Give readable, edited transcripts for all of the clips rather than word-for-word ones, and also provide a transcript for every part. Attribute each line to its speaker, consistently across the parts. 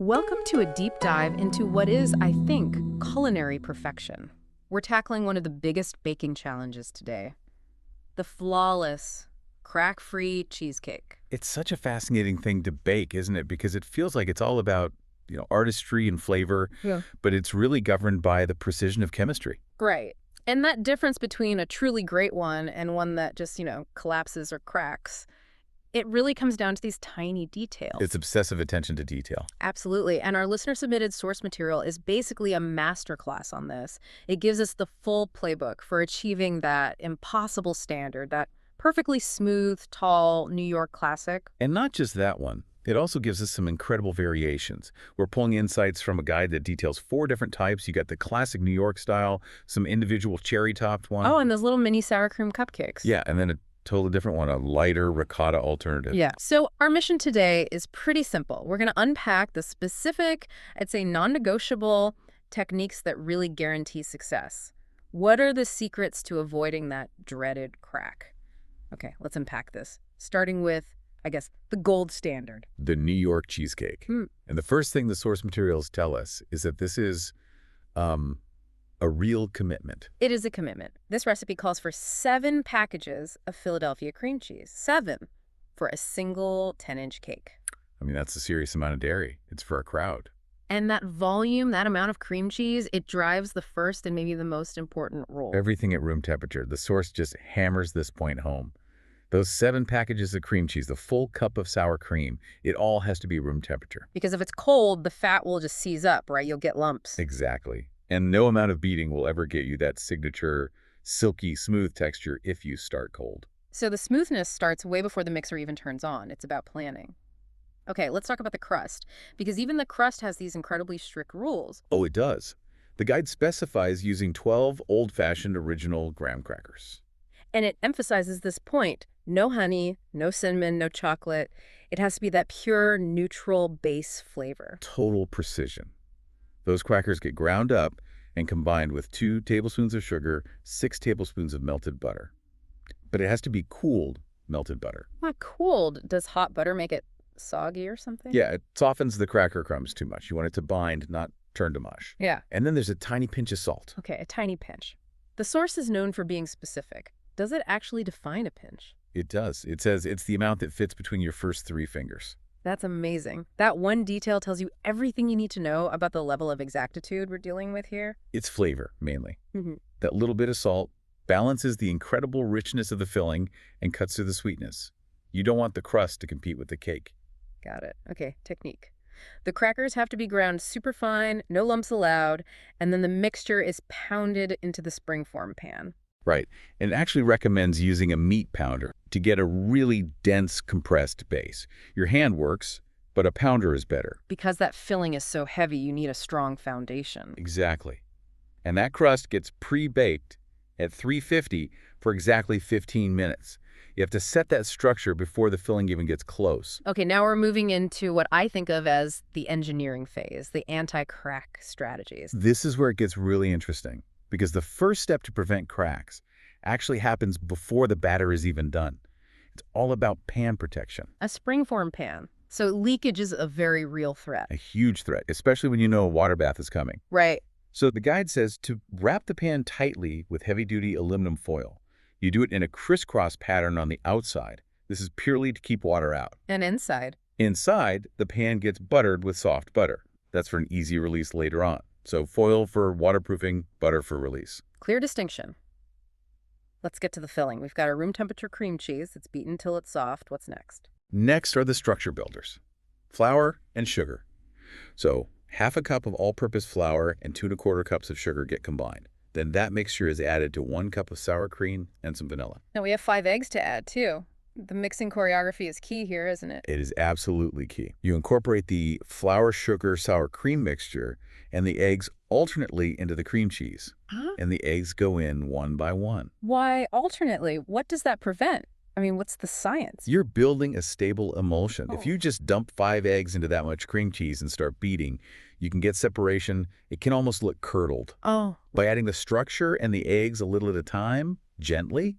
Speaker 1: Welcome to a deep dive into what is, I think, culinary perfection. We're tackling one of the biggest baking challenges today, the flawless, crack-free cheesecake.
Speaker 2: It's such a fascinating thing to bake, isn't it? Because it feels like it's all about, artistry and flavor,
Speaker 1: Yeah.
Speaker 2: but it's really governed by the precision of chemistry.
Speaker 1: Right. And that difference between a truly great one and one that just, collapses or cracks, it really comes down to these tiny details.
Speaker 2: It's obsessive attention to detail.
Speaker 1: Absolutely. And our listener-submitted source material is basically a masterclass on this. It gives us the full playbook for achieving that impossible standard, that perfectly smooth, tall New York classic.
Speaker 2: And not just that one. It also gives us some incredible variations. We're pulling insights from a guide that details 4 different types. You got the classic New York style, some individual cherry-topped one.
Speaker 1: Oh, and those little mini sour cream cupcakes.
Speaker 2: Yeah, and then a totally different one, a lighter ricotta alternative.
Speaker 1: Yeah. So our mission today is pretty simple. We're going to unpack the specific, I'd say non-negotiable techniques that really guarantee success. What are the secrets to avoiding that dreaded crack? Okay, let's unpack this. Starting with, I guess, the gold standard.
Speaker 2: The New York cheesecake. And the first thing the source materials tell us is that this is a real commitment.
Speaker 1: It is a commitment. This recipe calls for 7 packages of Philadelphia cream cheese. 7 for a single 10-inch cake.
Speaker 2: I mean, that's a serious amount of dairy. It's for a crowd.
Speaker 1: And that volume, that amount of cream cheese, it drives the first and maybe the most important role.
Speaker 2: Everything at room temperature. The source just hammers this point home. Those 7 packages of cream cheese, the full cup of sour cream, it all has to be room temperature.
Speaker 1: Because if it's cold, the fat will just seize up, right? You'll get lumps.
Speaker 2: Exactly. And no amount of beating will ever get you that signature silky, smooth texture if you start cold.
Speaker 1: So the smoothness starts way before the mixer even turns on. It's about planning. Okay, let's talk about the crust, because even the crust has these incredibly strict rules.
Speaker 2: Oh, it does. The guide specifies using 12 old-fashioned original graham crackers.
Speaker 1: And it emphasizes this point. No honey, no cinnamon, no chocolate. It has to be that pure, neutral base flavor.
Speaker 2: Total precision. Those crackers get ground up and combined with 2 tablespoons of sugar, 6 tablespoons of melted butter. But it has to be cooled melted butter.
Speaker 1: Not cooled. Does hot butter make it soggy or something?
Speaker 2: Yeah, it softens the cracker crumbs too much. You want it to bind, not turn to mush.
Speaker 1: Yeah.
Speaker 2: And then there's a tiny pinch of salt.
Speaker 1: Okay, a tiny pinch. The source is known for being specific. Does it actually define a pinch?
Speaker 2: It does. It says it's the amount that fits between your first 3 fingers.
Speaker 1: That's amazing. That one detail tells you everything you need to know about the level of exactitude we're dealing with here.
Speaker 2: It's flavor, mainly.
Speaker 1: Mm-hmm.
Speaker 2: That little bit of salt balances the incredible richness of the filling and cuts through the sweetness. You don't want the crust to compete with the cake.
Speaker 1: Got it. Okay, technique. The crackers have to be ground super fine, no lumps allowed, and then the mixture is pounded into the springform pan.
Speaker 2: Right. And it actually recommends using a meat pounder to get a really dense, compressed base. Your hand works, but a pounder is better.
Speaker 1: Because that filling is so heavy, you need a strong foundation.
Speaker 2: Exactly. And that crust gets pre-baked at 350 for exactly 15 minutes. You have to set that structure before the filling even gets close.
Speaker 1: Okay, now we're moving into what I think of as the engineering phase, the anti-crack strategies.
Speaker 2: This is where it gets really interesting, because the first step to prevent cracks actually happens before the batter is even done. It's all about pan protection.
Speaker 1: A springform pan. So leakage is a very real threat.
Speaker 2: A huge threat, especially when you know a water bath is coming.
Speaker 1: Right.
Speaker 2: So the guide says to wrap the pan tightly with heavy-duty aluminum foil. You do it in a crisscross pattern on the outside. This is purely to keep water out.
Speaker 1: And inside?
Speaker 2: Inside, the pan gets buttered with soft butter. That's for an easy release later on. So foil for waterproofing, butter for release.
Speaker 1: Clear distinction. Let's get to the filling. We've got our room temperature cream cheese. It's beaten till it's soft. What's next?
Speaker 2: Next are the structure builders. Flour and sugar. So half a cup of all-purpose flour and 2 1/4 cups of sugar get combined. Then that mixture is added to 1 cup of sour cream and some vanilla.
Speaker 1: Now we have 5 eggs to add, too. The mixing choreography is key here, isn't it?
Speaker 2: It is absolutely key. You incorporate the flour, sugar, sour cream mixture and the eggs alternately into the cream cheese.
Speaker 1: Huh?
Speaker 2: And the eggs go in one by one.
Speaker 1: Why alternately? What does that prevent? I mean, what's the science?
Speaker 2: You're building a stable emulsion.
Speaker 1: Oh.
Speaker 2: If you just dump 5 eggs into that much cream cheese and start beating, you can get separation. It can almost look curdled.
Speaker 1: Oh.
Speaker 2: By adding the structure and the eggs a little at a time, gently,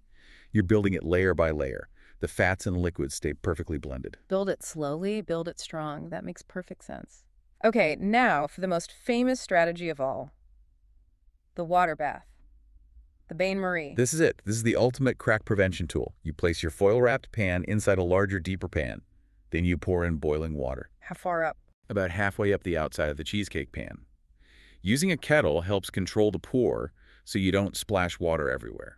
Speaker 2: you're building it layer by layer. The fats and liquids stay perfectly blended.
Speaker 1: Build it slowly, build it strong. That makes perfect sense. Okay, now for the most famous strategy of all, the water bath, the bain-marie.
Speaker 2: This is it. This is the ultimate crack prevention tool. You place your foil-wrapped pan inside a larger, deeper pan. Then you pour in boiling water,
Speaker 1: How far up?
Speaker 2: about halfway up the outside of the cheesecake pan. Using a kettle helps control the pour so you don't splash water everywhere.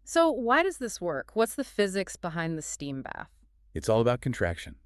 Speaker 1: So why does this work? What's the physics behind the steam bath?
Speaker 2: It's all about contraction.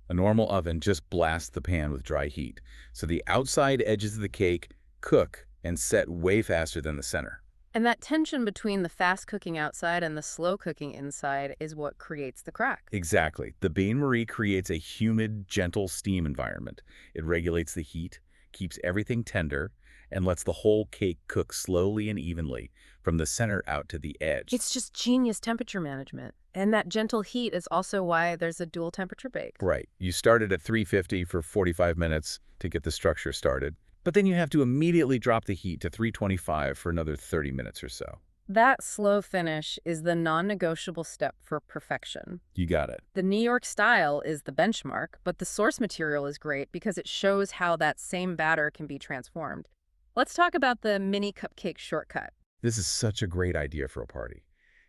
Speaker 2: A normal oven just blasts the pan with dry heat, so the outside edges of the cake cook and set way faster than the center.
Speaker 1: And that tension between the fast-cooking outside and the slow-cooking inside is what creates the crack.
Speaker 2: Exactly. The bain-marie creates a humid, gentle steam environment. It regulates the heat, keeps everything tender, and lets the whole cake cook slowly and evenly from the center out to the edge.
Speaker 1: It's just genius temperature management. And that gentle heat is also why there's a dual temperature bake.
Speaker 2: Right. You start it at 350 for 45 minutes to get the structure started, but then you have to immediately drop the heat to 325 for another 30 minutes or so.
Speaker 1: That slow finish is the non-negotiable step for perfection.
Speaker 2: You got it.
Speaker 1: The New York style is the benchmark, but the source material is great because it shows how that same batter can be transformed. Let's talk about the mini cupcake shortcut.
Speaker 2: This is such a great idea for a party.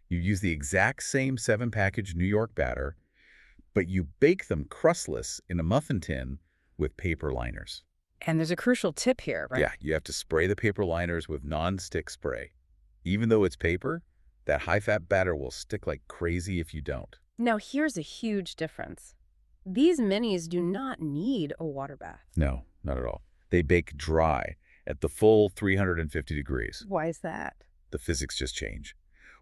Speaker 2: You use the exact same 7-package New York batter, but you bake them crustless in a muffin tin with paper liners.
Speaker 1: And there's a crucial tip here, right?
Speaker 2: Yeah, you have to spray the paper liners with non-stick spray. Even though it's paper, that high-fat batter will stick like crazy if you don't.
Speaker 1: Now, here's a huge difference. These minis do not need a water bath.
Speaker 2: No, not at all. They bake dry at the full 350 degrees.
Speaker 1: Why is that?
Speaker 2: The physics just change.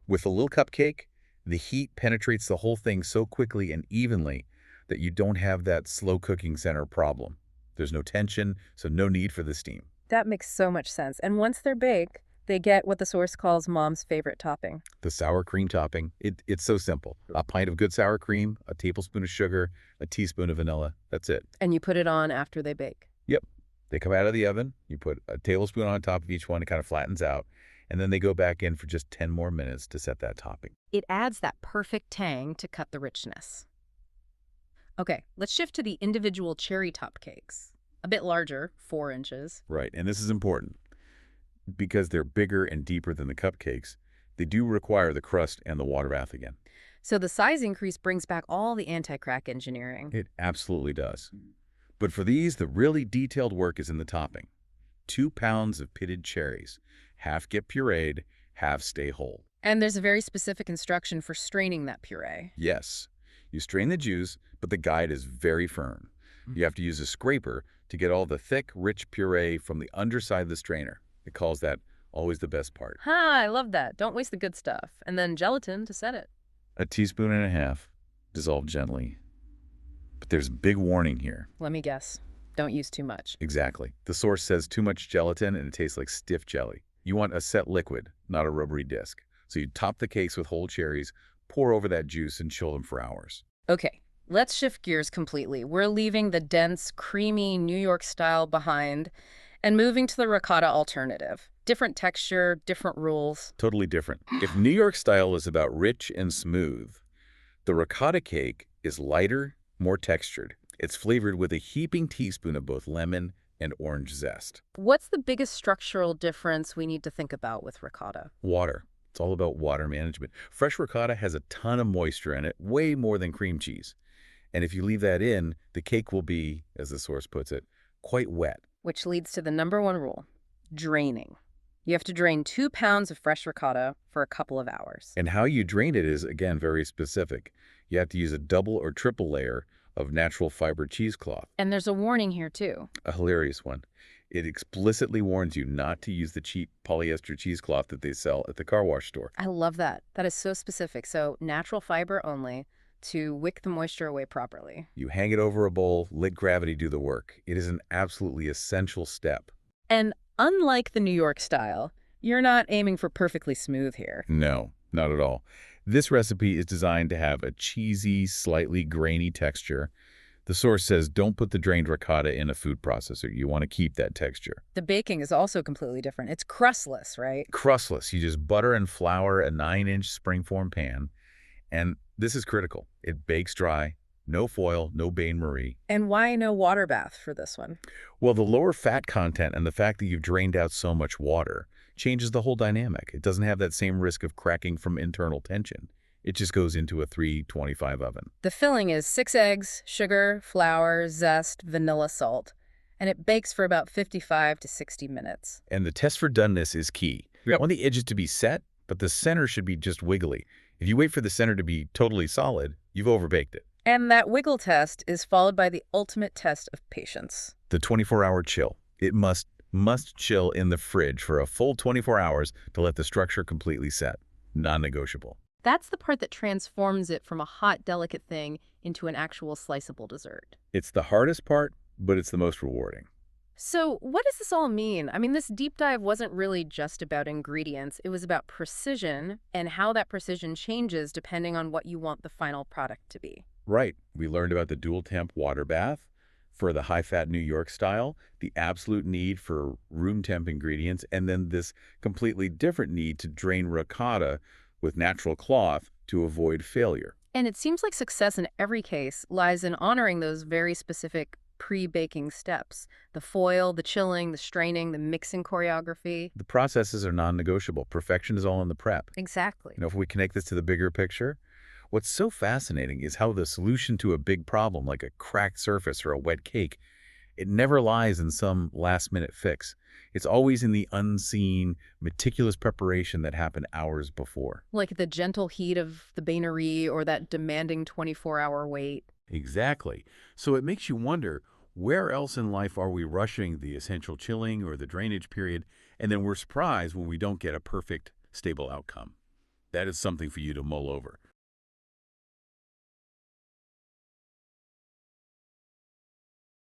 Speaker 2: With a little cupcake, the heat penetrates the whole thing so quickly and evenly that you don't have that slow cooking center problem. There's no tension, so no need for the steam.
Speaker 1: That makes so much sense. And once they're baked, they get what the source calls mom's favorite topping.
Speaker 2: The sour cream topping, it's so simple. A pint of good sour cream, a tablespoon of sugar, a teaspoon of vanilla. That's it.
Speaker 1: And you put it on after they bake.
Speaker 2: Yep. They come out of the oven. You put a tablespoon on top of each one. It kind of flattens out. And then they go back in for just 10 more minutes to set that topping.
Speaker 1: It adds that perfect tang to cut the richness. Okay, let's shift to the individual cherry top cakes. A bit larger, 4 inches.
Speaker 2: Right, and this is important. Because they're bigger and deeper than the cupcakes, they do require the crust and the water bath again.
Speaker 1: So the size increase brings back all the anti-crack engineering.
Speaker 2: It absolutely does. But for these, the really detailed work is in the topping. 2 pounds of pitted cherries. Half get pureed, half stay whole.
Speaker 1: And there's a very specific instruction for straining that puree.
Speaker 2: Yes, you strain the juice, but the guide is very firm. You have to use a scraper to get all the thick, rich puree from the underside of the strainer. It calls that always the best part.
Speaker 1: I love that. Don't waste the good stuff. And then gelatin to set it.
Speaker 2: 1.5 teaspoons, dissolve gently. But there's a big warning here.
Speaker 1: Let me guess. Don't use too much.
Speaker 2: Exactly. The source says too much gelatin and it tastes like stiff jelly. You want a set liquid, not a rubbery disc. So you top the cakes with whole cherries, pour over that juice, and chill them for hours.
Speaker 1: Okay, let's shift gears completely. We're leaving the dense, creamy New York style behind and moving to the ricotta alternative. Different texture, different rules.
Speaker 2: Totally different. If New York style is about rich and smooth, the ricotta cake is lighter, more textured. It's flavored with a heaping teaspoon of both lemon and orange zest.
Speaker 1: What's the biggest structural difference we need to think about with ricotta?
Speaker 2: Water. It's all about water management. Fresh ricotta has a ton of moisture in it, way more than cream cheese. And if you leave that in, the cake will be, as the source puts it, quite wet.
Speaker 1: Which leads to the #1 rule, draining. You have to drain 2 pounds of fresh ricotta for a couple of hours.
Speaker 2: And how you drain it is, again, very specific. You have to use a double or triple layer of natural fiber cheesecloth.
Speaker 1: And there's a warning here, too.
Speaker 2: A hilarious one. It explicitly warns you not to use the cheap polyester cheesecloth that they sell at the car wash store.
Speaker 1: I love that. That is so specific. So natural fiber only to wick the moisture away properly.
Speaker 2: You hang it over a bowl, let gravity do the work. It is an absolutely essential step.
Speaker 1: And unlike the New York style, you're not aiming for perfectly smooth here.
Speaker 2: No, not at all. This recipe is designed to have a cheesy, slightly grainy texture. The source says don't put the drained ricotta in a food processor. You want to keep that texture.
Speaker 1: The baking is also completely different. It's crustless, right?
Speaker 2: Crustless. You just butter and flour a 9-inch springform pan. And this is critical. It bakes dry, No foil, no bain-marie.
Speaker 1: And why no water bath for this one?
Speaker 2: Well, the lower fat content and the fact that you've drained out so much water changes the whole dynamic. It doesn't have that same risk of cracking from internal tension. It just goes into a 325 oven.
Speaker 1: The filling is 6 eggs, sugar, flour, zest, vanilla salt, and it bakes for about 55 to 60 minutes.
Speaker 2: And the test for doneness is key. You
Speaker 1: Yep.
Speaker 2: want the edges to be set, but the center should be just wiggly. If you wait for the center to be totally solid, you've overbaked it.
Speaker 1: And that wiggle test is followed by the ultimate test of patience.
Speaker 2: The 24-hour chill. It must chill in the fridge for a full 24 hours to let the structure completely set. Non-negotiable.
Speaker 1: That's the part that transforms it from a hot, delicate thing into an actual sliceable dessert.
Speaker 2: It's the hardest part, but it's the most rewarding.
Speaker 1: So what does this all mean? I mean, this deep dive wasn't really just about ingredients. It was about precision and how that precision changes depending on what you want the final product to be.
Speaker 2: Right. We learned about the dual temp water bath for the high-fat New York style, the absolute need for room temp ingredients, and then this completely different need to drain ricotta with natural cloth to avoid failure.
Speaker 1: And it seems like success in every case lies in honoring those very specific pre-baking steps. The foil, the chilling, the straining, the mixing choreography.
Speaker 2: The processes are non-negotiable. Perfection is all in the prep.
Speaker 1: Exactly.
Speaker 2: If we connect this to the bigger picture, what's so fascinating is how the solution to a big problem like a cracked surface or a wet cake, it never lies in some last-minute fix. It's always in the unseen, meticulous preparation that happened hours before.
Speaker 1: Like the gentle heat of the bain-marie or that demanding 24-hour wait.
Speaker 2: Exactly. So it makes you wonder, where else in life are we rushing the essential chilling or the drainage period, and then we're surprised when we don't get a perfect, stable outcome? That is something for you to mull over.